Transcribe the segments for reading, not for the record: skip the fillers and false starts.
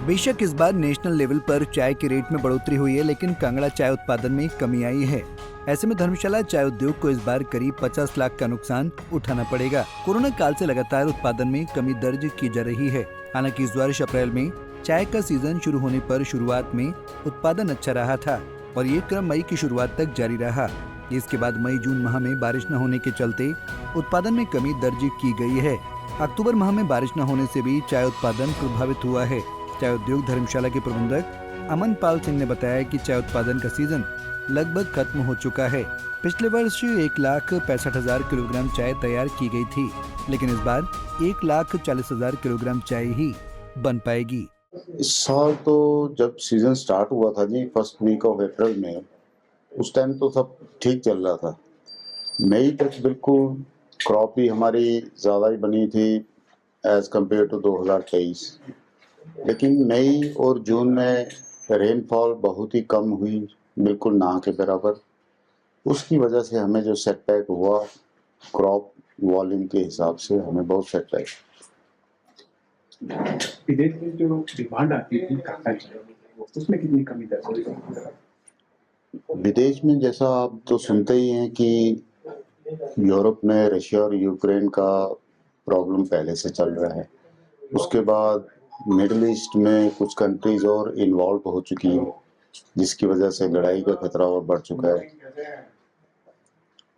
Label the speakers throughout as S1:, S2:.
S1: बेशक इस बार national level पर चाय के रेट में बढ़ोतरी हुई है, लेकिन कांगड़ा चाय उत्पादन में कमी आई है। ऐसे में धर्मशाला चाय उद्योग को इस बार करीब 50 लाख का नुकसान उठाना पड़ेगा। कोरोना काल से लगातार उत्पादन में कमी दर्ज की जा रही है। हालांकि इस वर्ष अप्रैल में चाय का सीजन शुरू होने पर शुरुआत में उत्पादन अच्छा रहा था और ये क्रम मई की शुरुआत तक जारी रहा। इसके बाद मई जून माह में बारिश न होने के चलते उत्पादन में कमी दर्ज की गई है। अक्टूबर माह में बारिश न होने से भी चाय उत्पादन प्रभावित हुआ है। चाय उद्योग धर्मशाला के प्रबंधक अमन पाल सिंह ने बताया कि चाय उत्पादन का सीजन लगभग खत्म हो चुका है। पिछले वर्ष 1,65,000 किलोग्राम चाय तैयार की गई थी, लेकिन इस बार 1,40,000 किलोग्राम चाय ही बन पाएगी।
S2: इस साल तो जब सीजन स्टार्ट हुआ था जी, फर्स्ट वीक ऑफ अप्रैल में, उस टाइम तो सब ठीक चल रहा था। मई तक बिल्कुल क्रॉप भी हमारी ज़्यादा ही बनी थी एज कम्पेयर टू 2023, लेकिन मई और जून में रेनफॉल बहुत ही कम हुई, बिल्कुल ना के बराबर। उसकी वजह से हमें जो सेटबैक हुआ क्रॉप वॉल्यूम के हिसाब से, हमें बहुत सेटबैक।
S3: विदेश में जो डिमांड आती थी काका चाय, उसमें कितनी कमी दर्ज हुई?
S2: विदेश में जैसा आप तो सुनते ही हैं कि यूरोप में रशिया और यूक्रेन का प्रॉब्लम पहले से चल रहा है। उसके बाद मिडिल ईस्ट में कुछ कंट्रीज और इन्वॉल्व हो चुकी हैं, जिसकी वजह से लड़ाई का खतरा और बढ़ चुका है।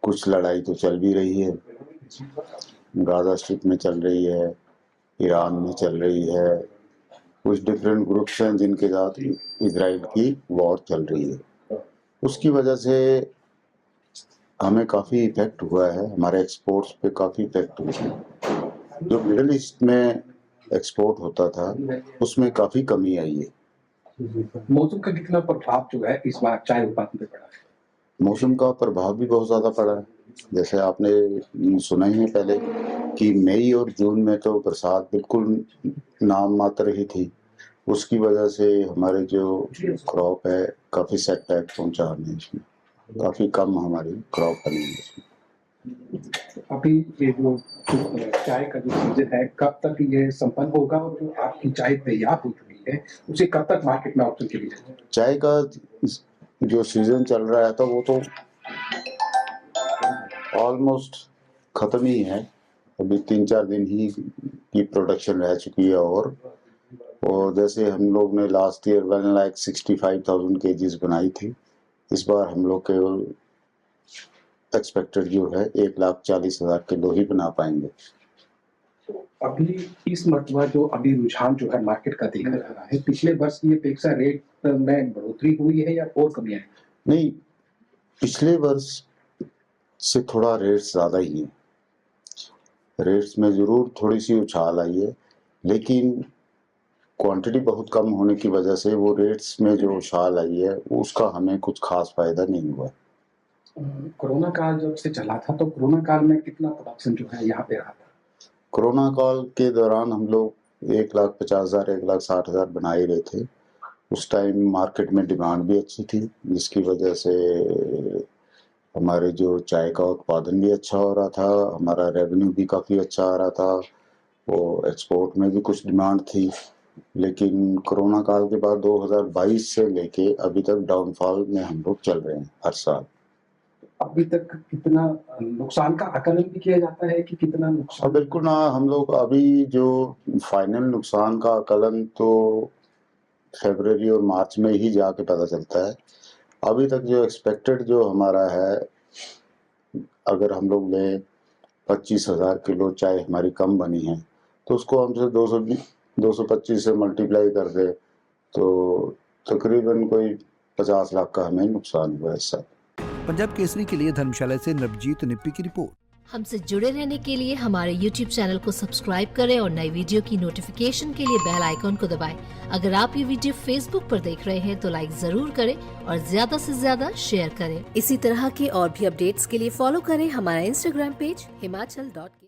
S2: कुछ लड़ाई तो चल भी रही है, गाजा स्ट्रिप में चल रही है, ईरान में चल रही है, कुछ डिफरेंट ग्रुप्स हैं जिनके साथ इजराइल की वॉर चल रही है। उसकी वजह से हमें काफ़ी इफेक्ट हुआ है, हमारे एक्सपोर्ट्स पे काफ़ी इफेक्ट हुआ है। जो मिडिल ईस्ट में एक्सपोर्ट होता था उसमें काफ़ी कमी आई है।
S3: मौसम का कितना प्रभाव जो है इस बार चाय उत्पादन पे पड़ा है?
S2: मौसम का प्रभाव भी बहुत ज़्यादा पड़ा है। जैसे आपने सुना ही है पहले कि मई और जून में तो बरसात बिल्कुल नाम मात्र ही थी। उसकी वजह से हमारे जो क्रॉप है काफ़ी सेटबैक पहुंचा हमें, इसमें काफ़ी कम हमारी क्रॉप बनी है इसमें।
S3: अभी ये जो चाय का जो सीजन है कब तक ये संपन्न होगा, और जो आपकी चाय तैयार हो चुकी है उसे कब तक मार्केट में ऑप्शन के लिए जाएगा?
S2: चाय का जो सीजन चल रहा है तो वो तो ऑलमोस्ट ख़त्म ही है। अभी 3-4 दिन ही की प्रोडक्शन रह चुकी है। और जैसे हम लोग ने लास्ट ईयर 1,65,000 केजीज बनाई थी, इस बार हम लोग केवल एक्सपेक्टेड जो है 1,40,000 किलो ही बना पाएंगे।
S3: अभी इस मरतबा जो अभी रुझान जो है मार्केट का देखा जा रहा है, पिछले वर्ष की अपेक्षा रेट में बढ़ोतरी हुई है या और कमी है?
S2: नहीं, पिछले वर्ष से थोड़ा रेट्स ज़्यादा ही है। रेट्स में ज़रूर थोड़ी सी उछाल आई है, लेकिन क्वांटिटी बहुत कम होने की वजह से वो रेट्स में जो उछाल आई है उसका हमें कुछ खास फायदा नहीं हुआ।
S3: कोरोना काल जब से चला था तो कोरोना काल में कितना प्रोडक्शन जो है यहाँ पे रहा था?
S2: कोरोना काल के दौरान हम लोग 1,50,000 1,60,000 बना ही रहे थे। उस टाइम मार्केट में डिमांड भी अच्छी थी, जिसकी वजह से हमारे जो चाय का उत्पादन भी अच्छा हो रहा था, हमारा रेवेन्यू भी काफ़ी अच्छा आ रहा था, वो एक्सपोर्ट में भी कुछ डिमांड थी। लेकिन कोरोना काल के बाद 2022 से लेके अभी तक डाउनफॉल में हम लोग चल रहे हैं हर साल।
S3: अभी तक कितना नुकसान का आकलन भी किया जाता है कि कितना नुकसान?
S2: बिल्कुल ना, हम लोग अभी जो फाइनल नुकसान का आकलन तो फरवरी और मार्च में ही जाके पता चलता है। अभी तक जो एक्सपेक्टेड जो हमारा है, अगर हम लोग लें 25,000 किलो चाय हमारी कम बनी है तो उसको हमसे 225 से मल्टीप्लाई कर दे तो तकरीबन कोई 50 लाख का हमें नुकसान हुआ है इस साल।
S1: पंजाब केसरी के लिए धर्मशाला से नवजीत निप्पी की रिपोर्ट।
S4: हमसे जुड़े रहने के लिए हमारे YouTube चैनल को सब्सक्राइब करें और नई वीडियो की नोटिफिकेशन के लिए बेल आइकॉन को दबाएं। अगर आप ये वीडियो Facebook पर देख रहे हैं तो लाइक जरूर करें और ज्यादा से ज्यादा शेयर करें। इसी तरह के और भी अपडेट्स के लिए फॉलो करें हमारा Instagram पेज himachal.ke।